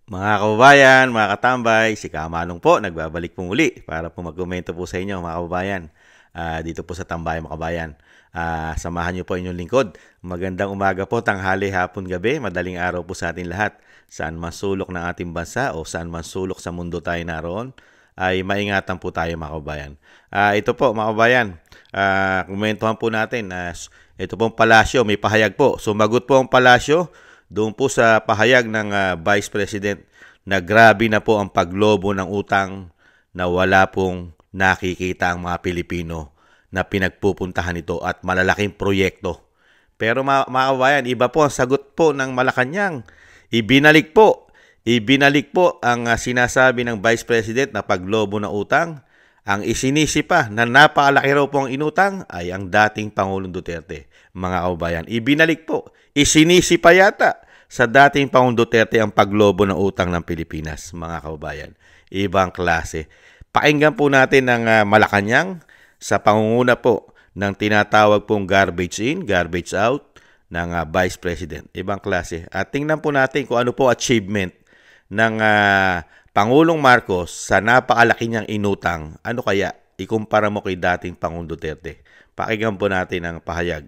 Mga kababayan, mga katambay, si Kamanong po, nagbabalik po muli para po magkomento po sa inyo mga kababayan. Dito po sa Tambay mga kababayan. Samahan niyo po inyong lingkod. Magandang umaga po, tanghali, hapon, gabi, madaling araw po sa atin lahat. Saan man sulok ng ating bansa o saan man sulok sa mundo tayo naroon, ay maingatan po tayo mga kababayan. Ito po mga kababayan, komentuhan po natin. Ito pong palasyo, may pahayag po. Sumagot po ang palasyo doon po sa pahayag ng Vice President na grabe na po ang paglobo ng utang na wala pong nakikita ang mga Pilipino na pinagpupuntahan ito at malalaking proyekto. Pero mga kababayan, iba po ang sagot po ng Malacanang. Ibinalik po ang sinasabi ng Vice President na paglobo ng utang. Ang isinisi pa na napakalaki raw po ang inutang ay ang dating Pangulong Duterte. Mga kababayan, ibinalik po. Isinisi pa yata sa dating Pangulong Duterte ang paglobo ng utang ng Pilipinas. Mga kababayan, ibang klase. Pakinggan po natin ang Malacanang sa pangunguna po ng tinatawag pong garbage in, garbage out ng Vice President. Ibang klase. At tingnan po natin kung ano po achievement ng Pangulong Marcos sa napakalaki niyang inutang. Ano kaya ikumpara mo kay dating Pangulong Duterte? Pakinggan po natin ang pahayag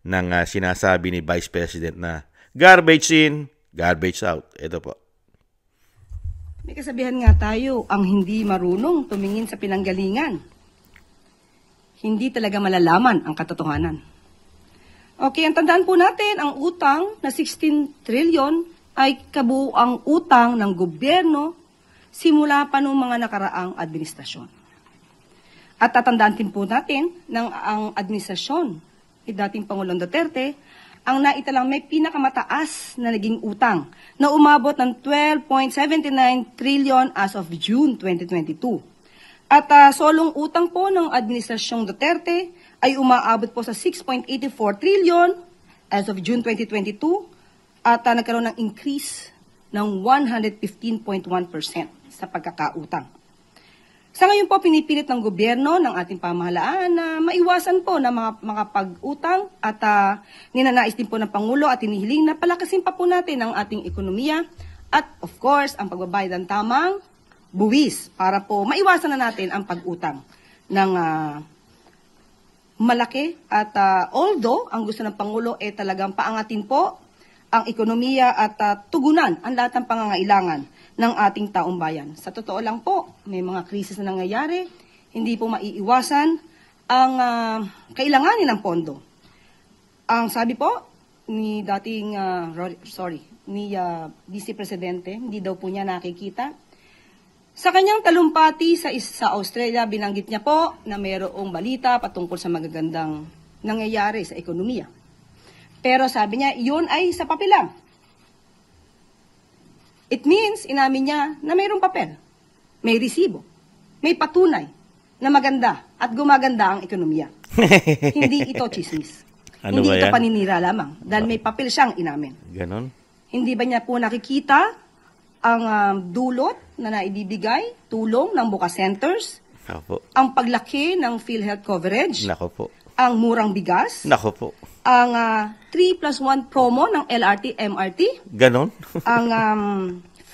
ng sinasabi ni Vice President na garbage in, garbage out. Ito po. May kasabihan nga tayo, ang hindi marunong tumingin sa pinanggalingan, hindi talaga malalaman ang katotohanan. Okay, ang tandaan po natin, ang utang na 16 trillion ay kabuuang utang ng gobyerno simula pa noong mga nakaraang administrasyon. At tatandaan din po natin ng ang administrasyon ni dating Pangulong Duterte ang naitalang may pinakamataas na naging utang na umabot ng 12.79 trillion as of June 2022. At solong utang po ng administrasyong Duterte ay umaabot po sa 6.84 trillion as of June 2022 at nagkaroon ng increase ng 115.1% sa pagkakautang. Sa ngayon po, pinipilit ng gobyerno ng ating pamahalaan na maiwasan po na makapag-utang at ninanais din po ng Pangulo at hinihiling na palakasin pa po natin ang ating ekonomiya at of course, ang pagbabayad ng tamang buwis para po maiwasan na natin ang pag-utang ng malaki at although ang gusto ng Pangulo ay talagang paangatin po ang ekonomiya at tugunan ang lahat ng pangangailangan ng ating taong bayan. Sa totoo lang po, may mga krisis na nangyayari, hindi po maiiwasan ang kailanganin ng pondo. Ang sabi po ni dating Vice Presidente, hindi daw po niya nakikita. Sa kanyang talumpati sa Australia, binanggit niya po na mayroong balita patungkol sa magagandang nangyayari sa ekonomiya. Pero sabi niya, yun ay sa papel lang. It means, inamin niya na mayroong papel, may resibo, may patunay na maganda at gumaganda ang ekonomiya. Hindi ito chismis. Ano hindi ba ito yan? paninira lamang dahil may papel siyang inamin. Ganon? Hindi ba niya po nakikita ang dulot na naibibigay, tulong ng Buka Centers, Nako po. ang paglaki ng PhilHealth coverage, Nako po. ang murang bigas, Nako po. ang 3+1 promo ng LRT, MRT, Ganon? ang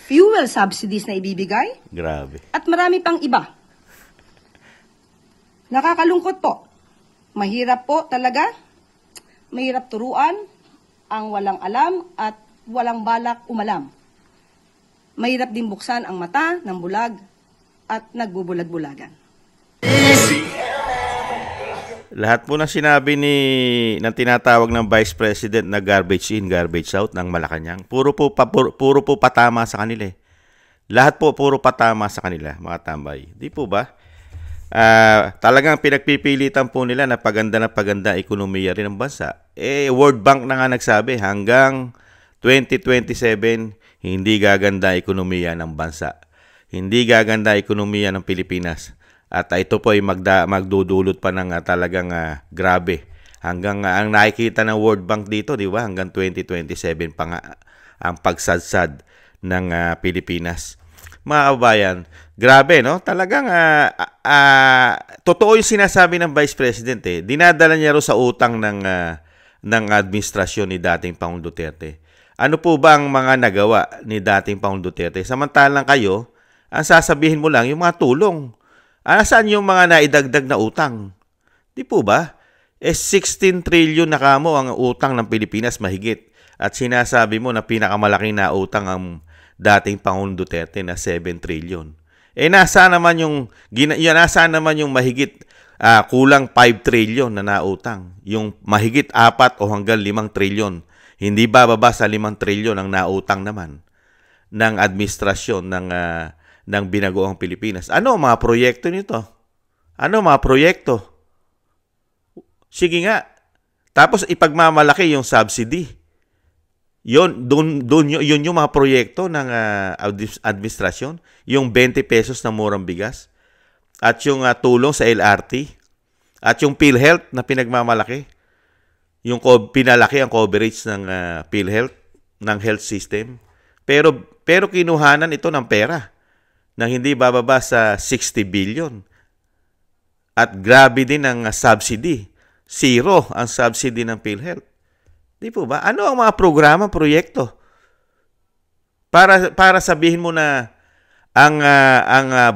fuel subsidies na ibibigay, Grabe. at marami pang iba. Nakakalungkot po. Mahirap po talaga. Mahirap turuan ang walang alam at walang balak umalam. Mahirap din buksan ang mata ng bulag at nagbubulag-bulagan. Lahat po ng sinabi ng tinatawag ng Vice President na garbage in, garbage out ng Malacanang, puro po patama sa kanila. Lahat po puro patama sa kanila, mga tambay. Di po ba? Talagang pinagpipilitan po nila na paganda ekonomiya rin ng bansa. World Bank na nga nagsabi, hanggang 2027, hindi gaganda ekonomiya ng bansa. Hindi gaganda ekonomiya ng Pilipinas. At ito po ay magdudulot pa ng talagang grabe. Hanggang ang nakikita ng World Bank dito, di ba? Hanggang 2027 pa nga ang pagsadsad ng Pilipinas. Mga kababayan, grabe, no? Talagang totoo yung sinasabi ng Vice President. Dinadala niya ro sa utang ng administrasyon ni dating Pangulong Duterte. Ano po ba ang mga nagawa ni dating Pangulong Duterte? Samantalang kayo, ang sasabihin mo lang yung mga tulong. Saan yung mga naidagdag na utang? Di po ba? 16 trillion na kamo ang utang ng Pilipinas mahigit. At sinasabi mo na pinakamalaki na utang ang dating Pangulong Duterte na 7 trillion. Nasaan naman yung mahigit kulang 5 trillion na nautang? Yung mahigit 4 o hanggang 5 trillion. Hindi bababa sa 5 trillion ang nautang naman ng administrasyon ng binagoong Pilipinas. Ano ang mga proyekto nito? Ano mga proyekto? Sige nga. Tapos ipagmamalaki yung subsidy. Yun yung mga proyekto ng administrasyon. Yung 20 pesos na murang bigas. At yung tulong sa LRT. At yung PhilHealth na pinagmamalaki. Yung pinalaki ang coverage ng PhilHealth, ng health system. Pero kinuhanan ito ng pera na hindi bababa sa 60 billion. At grabe din ang subsidy. 0 ang subsidy ng PhilHealth. Di po ba? Ano ang mga programa, proyekto? Para sabihin mo na ang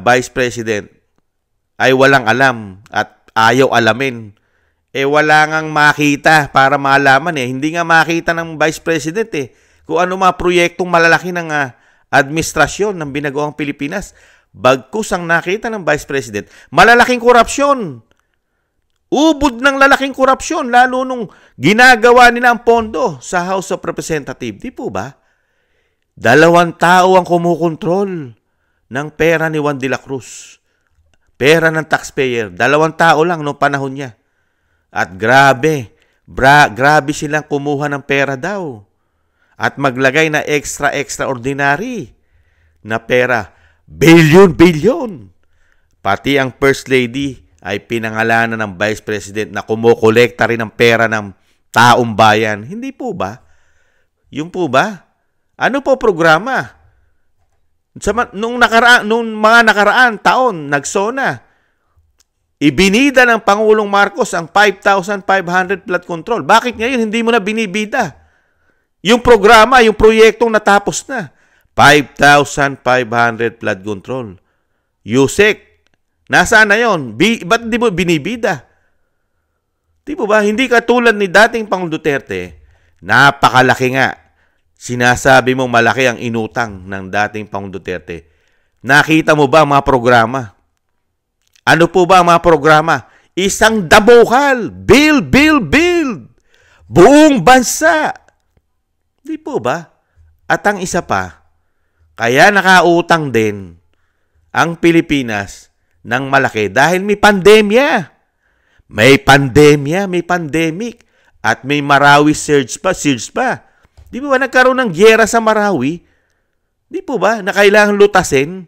Vice President ay walang alam at ayaw alamin. Wala ngang makita para malaman Hindi nga makita ng Vice President kung ano mga proyektong malalaki ng administrasyon ng binagoong Pilipinas. Bagkus ang nakita ng Vice President, malalaking korupsyon. Ubod ng lalaking korupsyon, lalo nung ginagawa nila ang pondo sa House of Representatives. Di po ba? 2 tao ang kumukontrol ng pera ni Juan de la Cruz. Pera ng taxpayer. 2 tao lang noong panahon niya. At grabe silang kumuha ng pera daw. At maglagay na extraordinary na pera. Billion. Pati ang First Lady ay pinangalanan ng Vice President na kumukolekta rin ng pera ng taong bayan. Hindi po ba? Yung po ba? Ano po programa? Nung mga nakaraan taon, nagsona. Ibinida ng Pangulong Marcos ang 5,500 flood control. Bakit ngayon hindi mo na binibida? Yung programa, yung proyektong natapos na. 5,500 flood control. USEC, nasaan na yun? Ba't hindi mo binibida? Di po ba? Hindi katulad ni dating Pangulong Duterte, napakalaki nga. Sinasabi mong malaki ang inutang ng dating Pangulong Duterte. Nakita mo ba ang mga programa? Ano po ba ang mga programa? Isang dabokal. Build. Buong bansa. Di po ba? At ang isa pa, kaya nakautang din ang Pilipinas ng malaki dahil may pandemya. May pandemic. At may Marawi surge pa. Di po ba nagkaroon ng gyera sa Marawi? Di po ba na kailangan lutasin?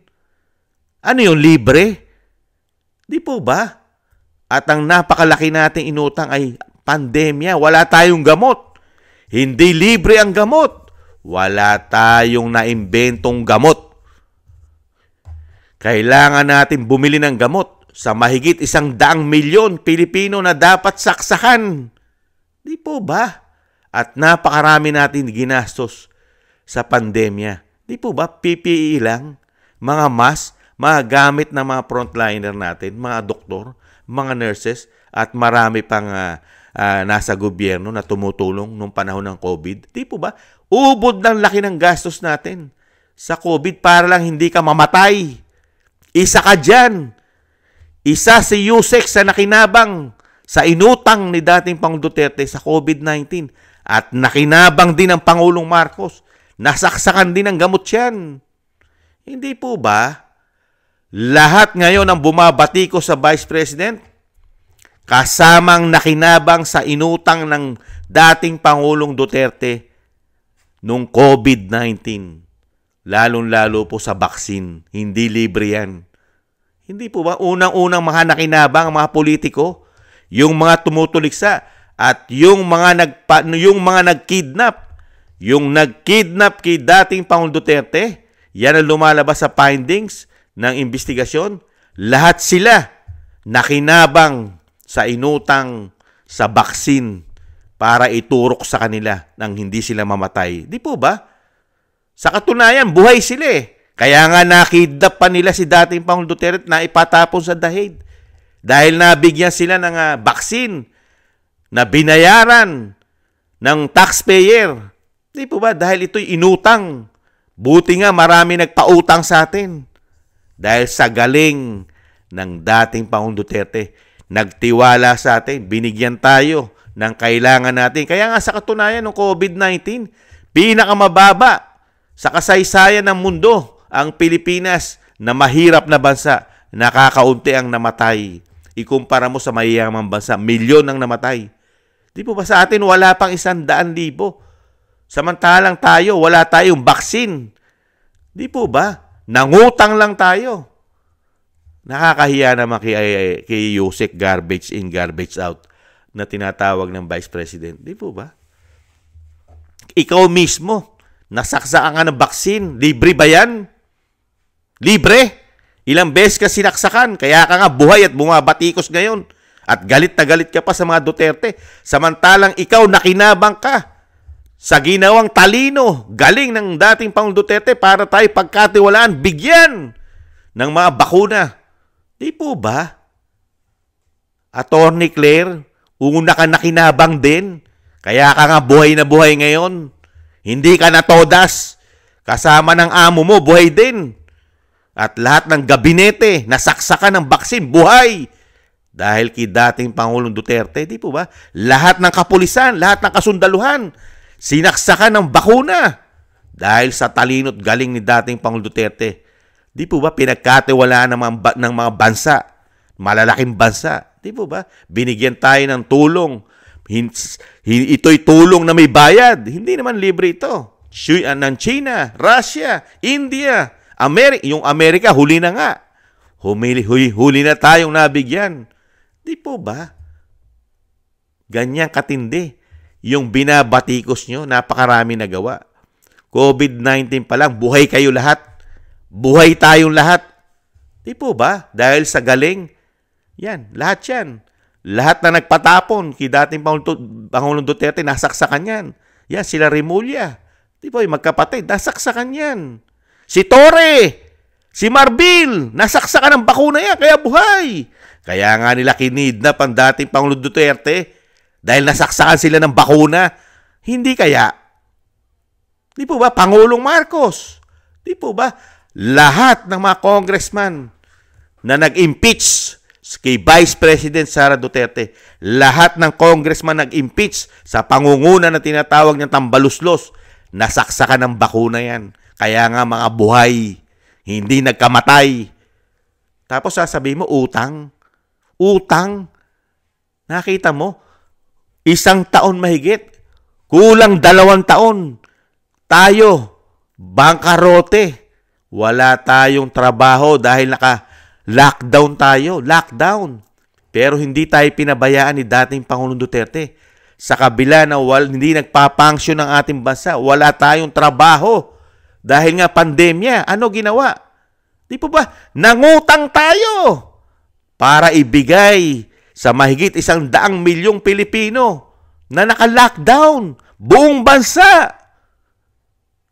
Ano yung libre? Di po ba? At ang napakalaki nating inutang ay pandemya. Wala tayong gamot. Hindi libre ang gamot. Wala tayong naimbentong gamot. Kailangan natin bumili ng gamot sa mahigit 100 milyon Pilipino na dapat saksakan. Di po ba? At napakarami natin ginastos sa pandemya. Di po ba? PPE lang, mga mask, mga gamit ng mga frontliner natin, mga doktor, mga nurses, at marami pang nasa gobyerno na tumutulong nung panahon ng COVID. Di po ba? Ubod ng laki ng gastos natin sa COVID para lang hindi ka mamatay. Isa ka dyan. Isa si Yusek sa nakinabang sa inutang ni dating Pangulong Duterte sa COVID-19. At nakinabang din ang Pangulong Marcos. Nasaksakan din ang gamot yan. Hindi po ba? Lahat ngayon ang bumabati ko sa Vice President, kasamang nakinabang sa inutang ng dating Pangulong Duterte nung COVID-19. Lalong-lalo po sa baksin. Hindi libre yan. Hindi po ba? Unang-unang mga nakinabang ang mga politiko, yung mga tumutuliksa, at yung mga nagkidnap. Yung nagkidnap kay dating Pangulong Duterte, yan ang lumalabas sa findings ng investigasyon. Lahat sila nakinabang sa inutang sa baksin para iturok sa kanila nang hindi sila mamatay. Di po ba? Sa katunayan, buhay sila eh. Kaya nga nakidnap pa nila si dating Pangulong Duterte na ipatapon sa dahig. Dahil nabigyan sila ng vaccine na binayaran ng taxpayer. Di po ba? Dahil ito'y inutang. Buti nga marami nagpautang sa atin. Dahil sa galing ng dating Pangulong Duterte, nagtiwala sa atin, binigyan tayo ng kailangan natin. Kaya nga sa katunayan ng COVID-19, pinakamababa sa kasaysayan ng mundo ang Pilipinas na mahirap na bansa, nakakaunti ang namatay. Ikumpara mo sa mayayamang bansa, milyon ang namatay. Di po ba sa atin wala pang 100,000? Samantalang tayo, wala tayong vaccine. Di po ba? Nangutang lang tayo. Nakakahiya naman kay Yusek garbage in, garbage out na tinatawag ng Vice President. Di po ba? Ikaw mismo, nasaksakan ka ng vaccine. Libre ba yan? Libre? Ilang beses ka sinaksakan, kaya ka nga buhay at bumabatikos ngayon. At galit na galit ka pa sa mga Duterte. Samantalang ikaw nakinabang ka sa ginawang talino, galing ng dating Pangulong Duterte para tayo pagkatiwalaan, bigyan ng mga bakuna. Di po ba? Attorney Claire, una ka nakinabang din. Kaya ka nga buhay na buhay ngayon. Hindi ka na todas. Kasama ng amo mo, buhay din. At lahat ng gabinete, nasaksakan ng baksin, buhay. Dahil kay dating Pangulong Duterte, di po ba? Lahat ng kapulisan, lahat ng kasundaluhan, sinaksakan ng bakuna. Dahil sa talino't galing ni dating Pangulong Duterte. Di po ba pinagkatiwalaan ng mga bansa, malalaking bansa? Di po ba? Binigyan tayo ng tulong. Ito'y tulong na may bayad. Hindi naman libre ito. Ng China, Russia, India, yung Amerika, huli na nga. Huli na tayong nabigyan. Di po ba? Ganyan katindi. Yung binabatikos nyo, napakarami na gawa. COVID-19 pa lang, buhay kayo lahat. Buhay tayong lahat. Di po ba? Dahil sa galing, yan, lahat yan. Lahat na nagpatapon kay dating Pangulong Duterte, nasaksakan yan. Yan, sila Remulla. Di ba, yung magkapatid, nasaksakan yan. Si Torre, si Marbil, nasaksakan ng bakuna yan, kaya buhay. Kaya nga nila kinidnap ang dating Pangulong Duterte dahil nasaksakan sila ng bakuna. Hindi kaya? Di po ba? Pangulong Marcos. Di po ba? Lahat ng mga congressman na nag-impeach kay Vice President Sara Duterte, lahat ng congressman nag-impeach sa pangunguna na tinatawag niyang tambaluslos, nasaksakan ng bakuna yan. Kaya nga mga buhay, hindi nagkamatay. Tapos sasabihin mo, utang. Utang. Nakita mo? 1 taon mahigit. Kulang 2 taon. Tayo, bangkarote. Wala tayong trabaho dahil naka-lockdown tayo. Lockdown. Pero hindi tayo pinabayaan ni dating Pangulong Duterte. Sa kabila na hindi nagpapangsyon ng ating bansa, wala tayong trabaho. Dahil nga pandemya, ano ginawa? Di po ba? Nangutang tayo para ibigay sa mahigit 100 milyong Pilipino na naka-lockdown. Buong bansa.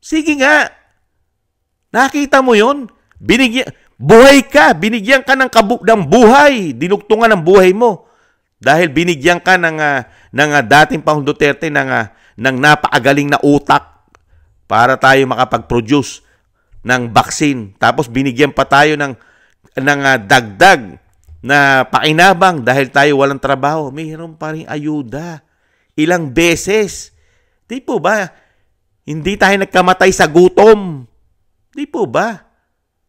Sige nga. Nakita mo yun? Buhay ka. Binigyan ka ng buhay. Dinugtungan ng buhay mo. Dahil binigyan ka ng dating Pangulong Duterte ng napakagaling na utak para tayo makapag-produce ng vaccine. Tapos binigyan pa tayo ng dagdag na pakinabang dahil tayo walang trabaho. Mayroon pa rin ayuda. Ilang beses. Di po ba? Hindi tayo nagkamatay sa gutom. Di po ba?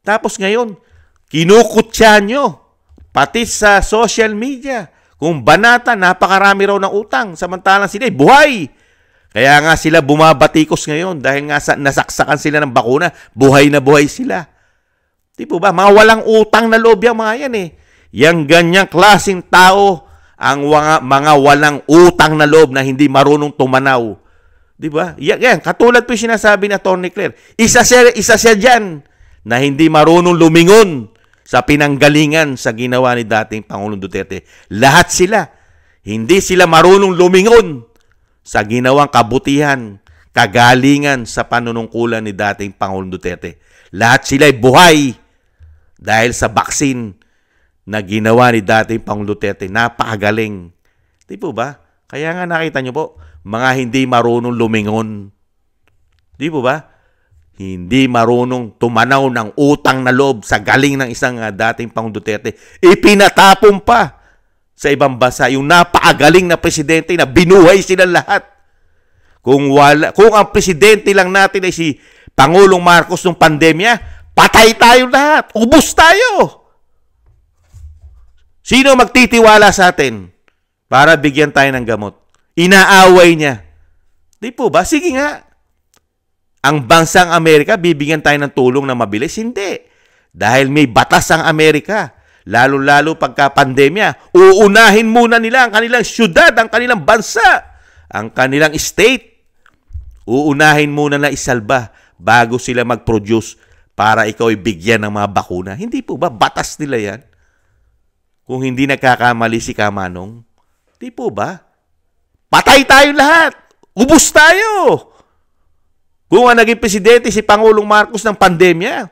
Tapos ngayon, kinukutya nyo. Pati sa social media. Kung banata, napakarami raw ng utang. Samantalang sila, buhay. Kaya nga sila bumabatikos ngayon dahil nga nasaksakan sila ng bakuna, buhay na buhay sila. Di po ba? Mga walang utang na loob yung mga yan eh. Yang ganyang klaseng tao, ang mga walang utang na loob na hindi marunong tumanaw. Di ba? Yan, katulad po yung sinasabi ni Atty. Claire. Isa siya dyan na hindi marunong lumingon sa pinanggalingan sa ginawa ni dating Pangulong Duterte. Lahat sila. Hindi sila marunong lumingon sa ginawang kabutihan, kagalingan sa panunungkulan ni dating Pangulong Duterte. Lahat sila'y buhay dahil sa baksin na ginawa ni dating Pangulong Duterte. Napakagaling. Di po ba? Kaya nga nakita nyo po, mga hindi marunong lumingon. Di po ba? Hindi marunong tumanaw ng utang na loob sa galing ng isang dating Pangulong Duterte. Ipinatapon pa sa ibang bansa yung napakagaling na presidente na binuhay sila lahat. Kung ang presidente lang natin ay si Pangulong Marcos nung pandemya, patay tayo lahat. Ubos tayo. Sino magtitiwala sa atin para bigyan tayo ng gamot? Inaaway niya. Di po ba? Sige nga. Ang bansang Amerika, bibigyan tayo ng tulong na mabilis? Hindi. Dahil may batas ang Amerika. Lalo-lalo pagka pandemya, uunahin muna nila ang kanilang syudad, ang kanilang bansa, ang kanilang state. Uunahin muna na isalba bago sila mag-produce para ikaw ibigyan ng mga bakuna. Hindi po ba? Batas nila yan. Kung hindi nagkakamali si Kamanong, hindi po ba? Patay tayo lahat. Ubus tayo. Kung ang naging presidente si Pangulong Marcos ng pandemya,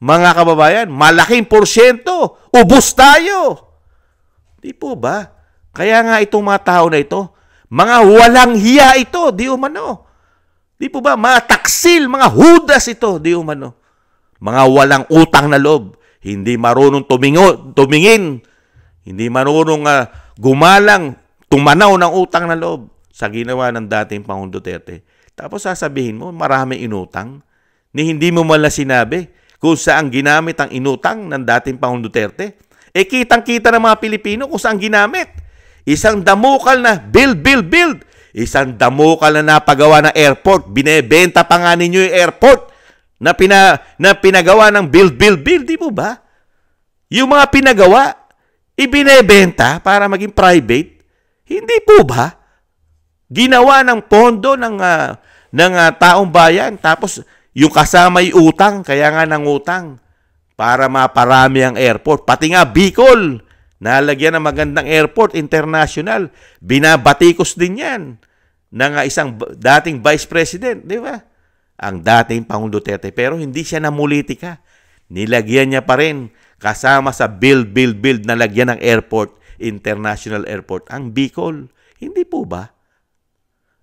mga kababayan, malaking porsyento, ubos tayo. Di po ba? Kaya nga itong mga tao na ito, mga walang hiya ito, di umano. Di po ba? Mga taksil, mga hudas ito, di umano. Mga walang utang na loob, hindi marunong tumingin, hindi marunong gumalang, tumanaw ng utang na loob sa ginawa ng dating Pangulong Duterte. Tapos sasabihin mo, marami inutang. Ni hindi mo mala sinabi kung saan ginamit ang inutang ng dating Pangulong Duterte. Eh kitang-kita ng mga Pilipino kung saan ginamit. Isang damukal na build. Isang damukal na napagawa ng airport. Binebenta pa nga ninyo yung airport na pinagawa ng build. Di po ba? Yung mga pinagawa, ibinebenta para maging private. Hindi po ba? Ginawa ng pondo ng taong bayan. Tapos yung kasama yung utang, kaya nga ng utang para maparami ang airport. Pati nga Bicol, nalagyan ng magandang airport international. Binabatikos din yan ng isang dating vice president, di ba? Ang dating Pangulong Duterte. Pero hindi siya namulitika. Nilagyan niya pa rin kasama sa build na lagyan ng airport, international airport, ang Bicol. Hindi po ba?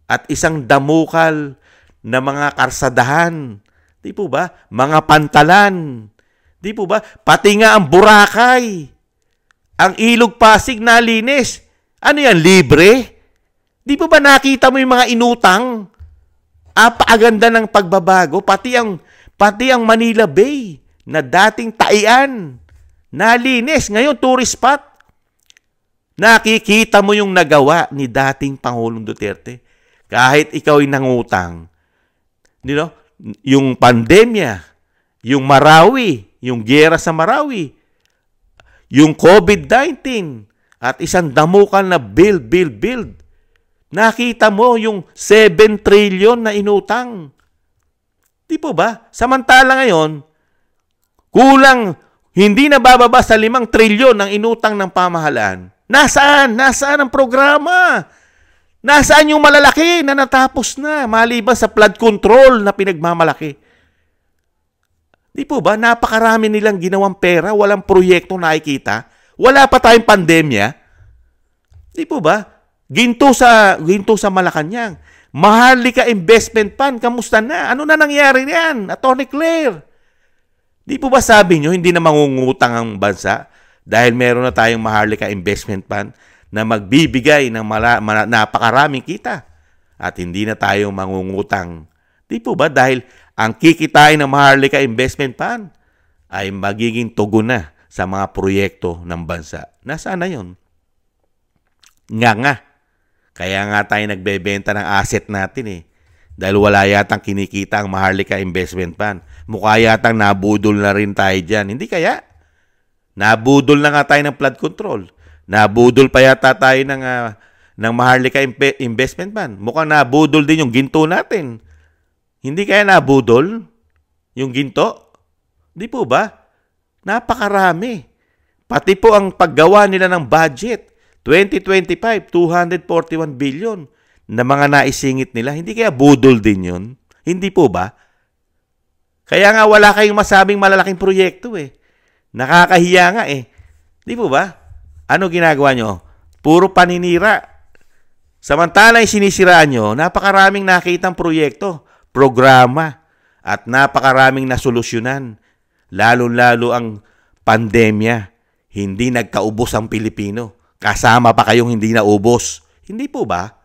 At isang damukal na mga karsadahan. Di po ba? Mga pantalan. Di po ba? Pati nga ang Boracay. Ang Ilog Pasig nalinis. Ano yan? Libre? Di po ba nakita mo yung mga inutang? Apakaganda ng pagbabago. Pati ang Manila Bay na dating taian. Nalinis. Ngayon, tourist spot. Nakikita mo yung nagawa ni dating Pangulong Duterte. Kahit ikaw ay nangutang, yung pandemya, yung Marawi, yung giyera sa Marawi, yung COVID-19, at isang damukal na build. Nakita mo yung 7 trillion na inutang. Di po ba? Samantala ngayon, kulang, hindi na bababa sa 5 trillion ang inutang ng pamahalaan. Nasaan? Nasaan ang programa? Nasaan yung malalaki na natapos na maliban sa flood control na pinagmamalaki? Di po ba? Napakarami nilang ginawang pera, walang proyekto nakikita. Wala pa tayong pandemya. Di po ba? Ginto sa Malacanang. Maharlika Investment Fund, kamusta na? Ano na nangyari yan? Atty. Claire. Di po ba sabi nyo, hindi na mangungutang ang bansa dahil meron na tayong Maharlika Investment Fund na magbibigay ng napakaraming kita at hindi na tayo mangungutang. Di po ba? Dahil ang kikitain ng Maharlika Investment Fund ay magiging tugon na sa mga proyekto ng bansa. Nasaan na yun? Nga. Kaya nga tayo nagbebenta ng asset natin eh. Dahil wala yatang kinikita ang Maharlika Investment Fund. Mukha yatang nabudol na rin tayo dyan. Hindi kaya? Nabudol na nga tayo ng flood control. Nabudol pa yata tayo ng Maharlika Investment Fund. Mukhang nabudol din yung ginto natin. Hindi kaya nabudol yung ginto? Di po ba? Napakarami. Pati po ang paggawa nila ng budget. 2025, 241 billion. na mga naisingit nila, hindi kaya budol din yun? Hindi po ba? Kaya nga wala kayong masabing malalaking proyekto eh. Nakakahiya nga eh. Di po ba? Ano ginagawa nyo? Puro paninira. Samantala yung sinisiraan nyo, napakaraming nakitang proyekto, programa, at napakaraming nasolusyonan. Lalo-lalo ang pandemya. Hindi nagkaubos ang Pilipino. Kasama pa kayong hindi naubos. Hindi po ba?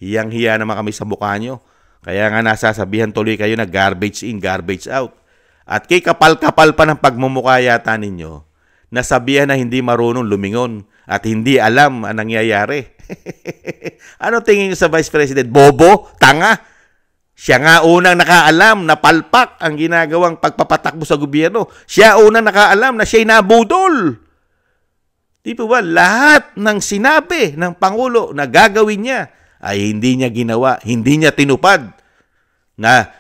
Hiyang-hiya naman kami sa mukha nyo. Kaya nga nasasabihan tuloy kayo na garbage in, garbage out. At kay kapal-kapal pa ng pagmumukha yata ninyo, nasabihan na hindi marunong lumingon at hindi alam ang nangyayari. Ano tingin nyo sa Vice President? Bobo? Tanga? Siya nga unang nakaalam na palpak ang ginagawang pagpapatakbo sa gobyerno. Siya unang nakaalam na siya'y nabudol. Di po ba? Lahat ng sinabi ng Pangulo na gagawin niya ay hindi niya ginawa, hindi niya tinupad na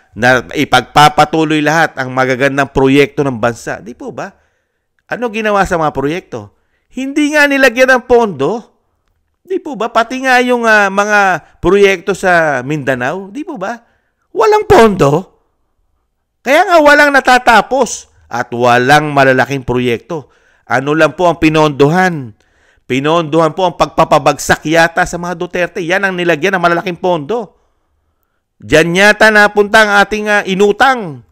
ipagpapatuloy lahat ang magagandang proyekto ng bansa. Di po ba? Ano ginawa sa mga proyekto? Hindi nga nilagyan ng pondo. Di po ba? Pati nga yung mga proyekto sa Mindanao, di po ba? Walang pondo. Kaya nga walang natatapos at walang malalaking proyekto. Ano lang po ang pinondohan? Pinondohan po ang pagpapabagsak yata sa mga Duterte. Yan ang nilagyan ng malalaking pondo. Diyan yata napunta ang ating inutang.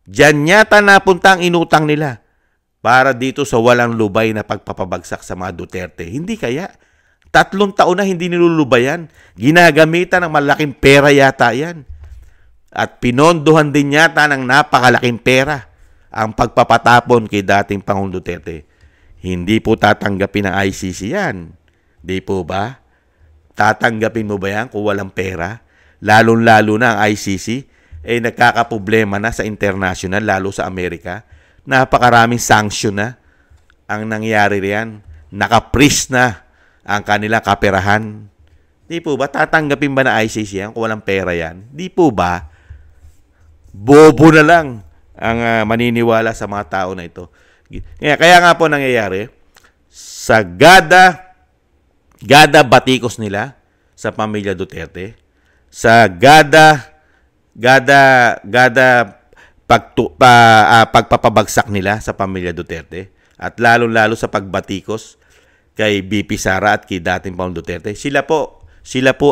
Diyan yata napunta ang inutang nila para dito sa walang lubay na pagpapabagsak sa mga Duterte. Hindi kaya? 3 taon na hindi nilulubayan. Ginagamitan ng malaking pera yata yan. At pinondohan din yata ng napakalaking pera ang pagpapatapon kay dating Pangulong Duterte. Hindi po tatanggapin ng ICC yan. Di po ba? Tatanggapin mo ba yan kung walang pera? Lalo-lalo na ang ICC nagkakaproblema na sa international, lalo sa Amerika. Napakaraming sanction na ang nangyari riyan. Naka-freeze na ang kanilang kaperahan. Di po ba? Tatanggapin ba na ICC yan kung walang pera yan? Di po ba? Bobo na lang ang maniniwala sa mga tao na ito. Kaya nga po nangyayari, sa gada batikos nila sa pamilya Duterte, sa pagpapabagsak nila sa pamilya Duterte, at lalo-lalo sa pagbatikos kay BP Sara at kay dating Pangulong Duterte, sila po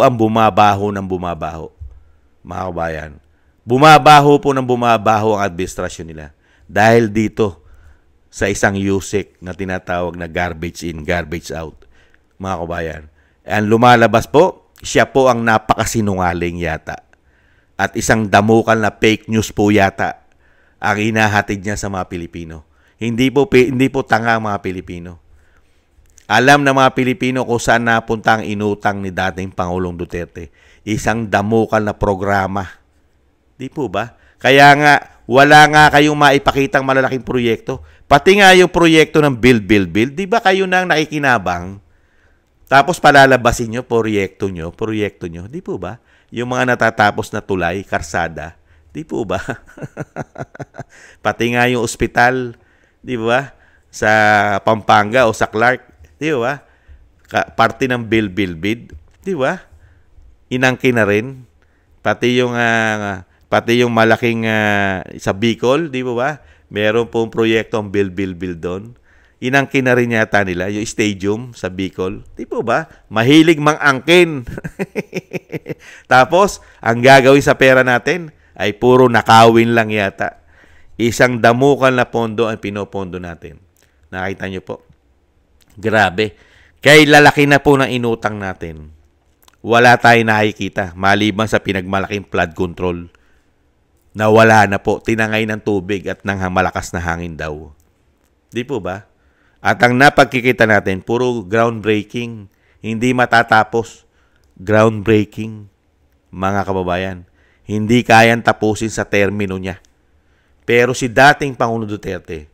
ang bumabaho ng bumabaho, mga kabayan. Bumabaho po ng bumabaho ang administrasyon nila dahil dito sa isang USEC na tinatawag na garbage in, garbage out, mga kabayan. Ang lumalabas po, siya po ang napakasinungaling yata. At isang damukal na fake news po yata ang inahatid niya sa mga Pilipino. Hindi po tanga ang mga Pilipino. Alam ng mga Pilipino kung saan napunta ang inutang ni dating Pangulong Duterte. Isang damukal na programa. Di po ba? Kaya nga, wala nga kayong maipakitang malalaking proyekto. Pati nga yung proyekto ng build. Di ba kayo nang nakikinabang? Tapos palalabasin nyo, proyekto nyo. Di po ba? Yung mga natatapos na tulay, karsada. Di po ba? Pati nga yung ospital, di ba? Sa Pampanga o sa Clark, di ba? Parte ng build. Di ba? Inangkin na rin. Pati yung malaking sa Bicol, di ba? Meron pong proyekto ang build doon. Inangkin na rin yata nila yung stadium sa Bicol. Di po ba? Mahilig mang-angkin. Tapos, ang gagawin sa pera natin ay puro nakawin lang yata. Isang damukal na pondo ang pinopondo natin. Nakita nyo po? Grabe. Kaya lalaki na po ng inutang natin. Wala tayong nakikita maliban sa pinagmalaking flood control. Nawala na po, tinangay ng tubig at ng malakas na hangin daw. Di po ba? At ang napagkikita natin, puro groundbreaking. Hindi matatapos. Groundbreaking, mga kababayan. Hindi kayang tapusin sa termino niya. Pero si dating Pangulong Duterte,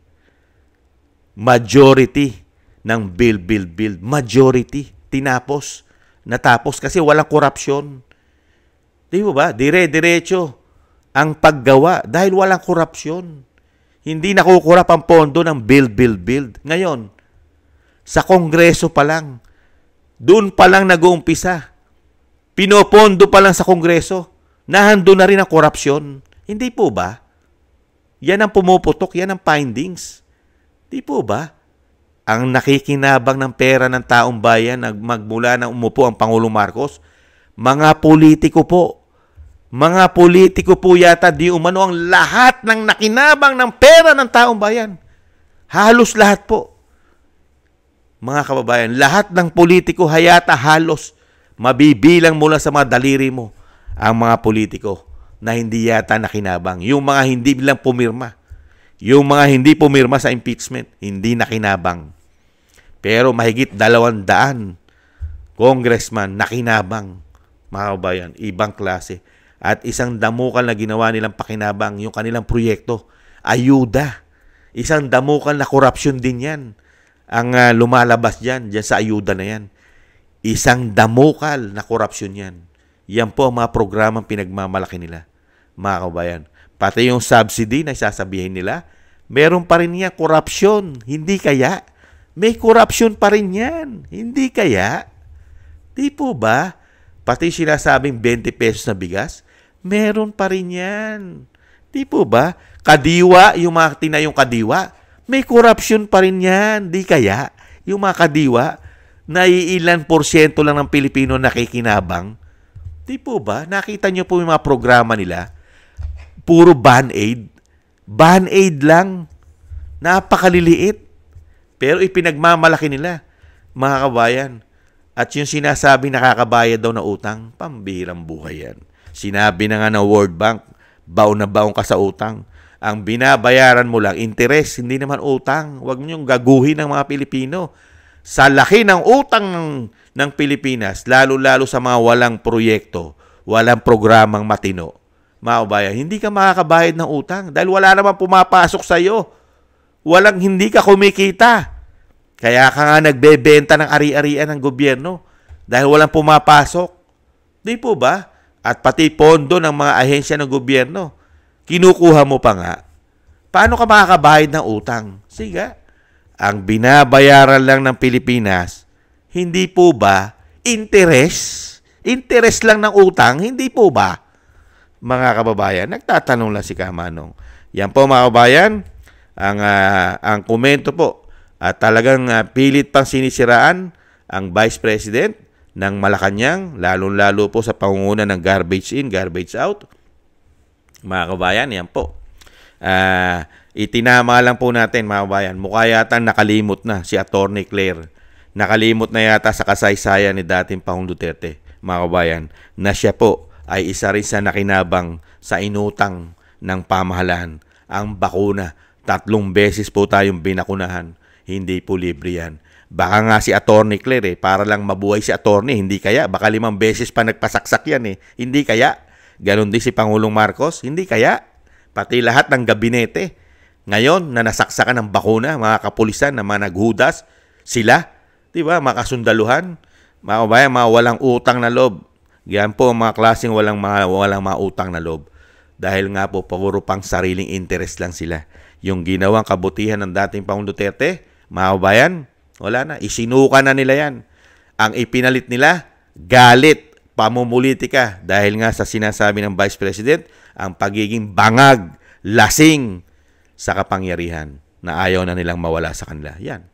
majority ng build. Majority. Tinapos. Natapos kasi walang korupsyon. Di ba? Dire-diretso ang paggawa dahil walang korupsyon. Hindi nakukurap ang pondo ng build. Ngayon, sa Kongreso pa lang, doon pa lang nag-uumpisa Pinopondo pa lang sa Kongreso. Nahando na rin ang korupsyon. Hindi po ba? Yan ang pumuputok, yan ang findings. Hindi po ba? Ang nakikinabang ng pera ng taong bayan magmula nang umupo ang Pangulong Marcos, mga politiko po. Mga politiko po yata di umano ang lahat ng nakinabang ng pera ng taong bayan. Halos lahat po. Mga kababayan, lahat ng politiko hayata halos mabibilang mula sa mga daliri mo ang mga politiko na hindi yata nakinabang. Yung mga hindi bilang pumirma. Yung mga hindi pumirma sa impeachment, hindi nakinabang. Pero mahigit 200 congressman nakinabang. Mga kababayan, ibang klase. At isang damukal na ginawa nilang pakinabang, yung kanilang proyekto, ayuda. Isang damukal na korupsyon din yan. Ang lumalabas dyan sa ayuda na yan. Isang damukal na korupsyon yan. Yan po ang mga programang pinagmamalaki nila, mga kabayan. Pati yung subsidy na sasabihin nila, meron pa rin yan korupsyon. Hindi kaya? May korupsyon pa rin yan. Hindi kaya? Di po ba? Pati sinasabing 20 pesos na bigas, meron pa rin yan. Di po ba? Kadiwa, yung mga tinayong kadiwa, may korupsyon pa rin yan. Di kaya? Yung mga kadiwa, na iilan porsyento lang ng Pilipino nakikinabang. Di po ba? Nakita nyo po yung mga programa nila. Puro Band-Aid. Band-Aid lang. Napakaliliit. Pero ipinagmamalaki nila, mga kabayan. At yung sinasabi nakakabayad daw na utang, pambihirang buhay yan. Sinabi na nga ng World Bank, baon na baon ka sa utang. Ang binabayaran mo lang, interest, hindi naman utang. Huwag niyong gaguhin ng mga Pilipino. Sa laki ng utang ng Pilipinas, lalo-lalo sa mga walang proyekto, walang programang matino, mga kabayan, hindi ka makakabayad ng utang dahil wala naman pumapasok sa iyo. Hindi ka kumikita. Kaya ka nga nagbebenta ng ari-arian ng gobyerno dahil walang pumapasok. Di po ba? At pati pondo ng mga ahensya ng gobyerno, kinukuha mo pa nga. Paano ka makakabayad ng utang? Sige. Ang binabayaran lang ng Pilipinas, hindi po ba interest? Interest lang ng utang, hindi po ba? Mga kababayan, nagtatanong lang si Kamanong. Yan po mga kababayan, ang komento po. At talagang pilit pang sinisiraan ang Vice President ng Malacanang, lalong-lalo po sa pangunguna ng garbage in, garbage out. Mga kababayan, yan po. Itinama lang po natin, mga kabayan. Mukha yata nakalimot na si Atty. Claire. Nakalimot na yata sa kasaysayan ni dating Pangulong Duterte, mga kabayan, na siya po ay isa rin sa nakinabang sa inutang ng pamahalaan. Ang bakuna, 3 beses po tayong binakunahan. Hindi po libre yan. Baka nga si Atty. Claire para lang mabuhay si attorney, hindi kaya. Baka 5 beses pa nagpasaksak yan Hindi kaya. Ganon din si Pangulong Marcos, hindi kaya. Pati lahat ng gabinete. Ngayon, na nasaksakan ng bakuna, mga kapulisan na mga naghudas, sila, di ba, mga kasundaluhan, mga kabayan, mga walang utang na loob. Yan po mga klaseng walang mga utang na loob. Dahil nga po, puro pang sariling interest lang sila. Yung ginawang kabutihan ng dating Pangulong Duterte, mga kabayan, wala na. Isinuka na nila yan. Ang ipinalit nila, galit, pamumulitika. Dahil nga sa sinasabi ng Vice President, ang pagiging bangag, lasing sa kapangyarihan na ayaw na nilang mawala sa kanila. Yan.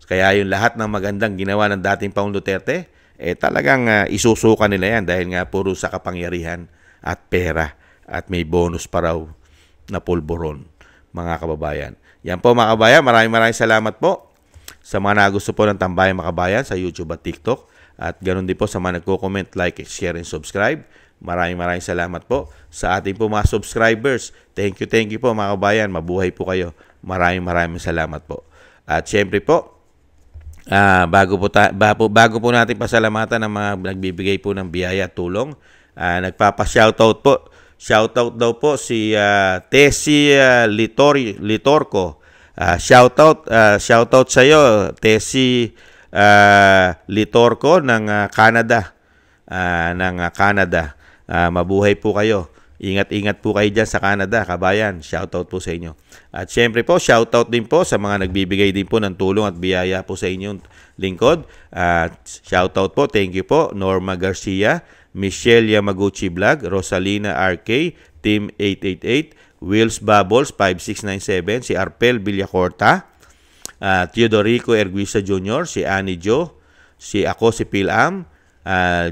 Kaya yung lahat ng magandang ginawa ng dating Pangulong Duterte, talagang isusuka nila yan dahil nga puro sa kapangyarihan at pera at may bonus pa raw na pulburon, mga kababayan. Yan po mga kababayan, maraming salamat po sa mga nagusto po ng Tambayang Makabayan sa YouTube at TikTok. At ganoon din po sa mga nagko-comment, like, share, and subscribe. Maraming salamat po sa ating po mga subscribers. Thank you po mga kabayan. Mabuhay po kayo. Maraming salamat po. At syempre po, bago po natin pasalamatan ng mga nagbibigay po ng biyaya at tulong, nagpapa-shoutout po. Shoutout daw po si Tessie Litorco. Shoutout sa iyo, Tessie Litorco ng Canada. Mabuhay po kayo. Ingat-ingat po kayo dyan sa Canada, kabayan. Shoutout po sa inyo. At syempre po, shoutout din po sa mga nagbibigay din po ng tulong at biyaya po sa inyong lingkod. Shoutout po, thank you po, Norma Garcia Michelle Yamaguchi Vlog, Rosalina RK, Team 888, Wills Bubbles 5697, si Arpel Villacorta, Teodorico Erguisa Jr., si Annie Jo, si Phil Am,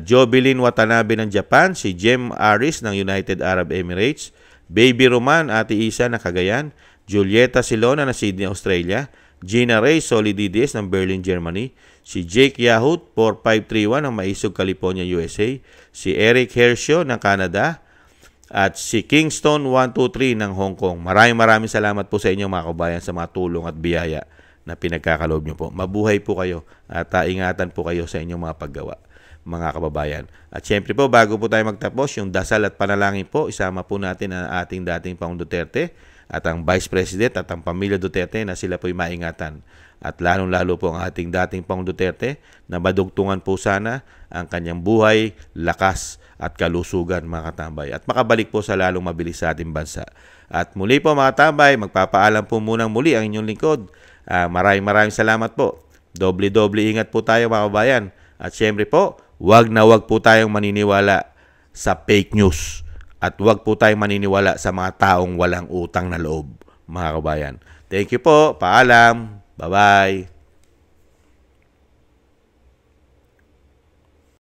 Jovelyn Watanabe ng Japan, si Jem Aris ng United Arab Emirates, Baby Roman, Ate Isa ng Cagayan, Julieta Silona ng Sydney, Australia, Gina Ray Solidides ng Berlin, Germany, si Jake Yahut 4531 ng Maisog, California, USA, si Eric Hershio ng Canada, at si Kingston 123 ng Hong Kong. Maraming salamat po sa inyo mga kabayan sa mga tulong at biyaya na pinagkakaloob nyo po. Mabuhay po kayo at ingatan po kayo sa inyong mga paggawa, mga kababayan. At syempre po, bago po tayo magtapos, yung dasal at panalangin po, isama po natin ang ating dating Pangulong Duterte at ang Vice President at ang pamilya Duterte na sila po'y maingatan. At lalong-lalo po ang ating dating Pangulong Duterte na madugtungan po sana ang kanyang buhay, lakas at kalusugan, mga katambay. At makabalik po sa lalong mabilis sa ating bansa. At muli po mga katambay, magpapaalam po munang muli ang inyong lingkod. Maraming salamat po. Doble-doble ingat po tayo mga kabayan. At syempre po, wag po tayong maniniwala sa fake news. At wag po tayong maniniwala sa mga taong walang utang na loob, mga kabayan. Thank you po. Paalam. Bye-bye.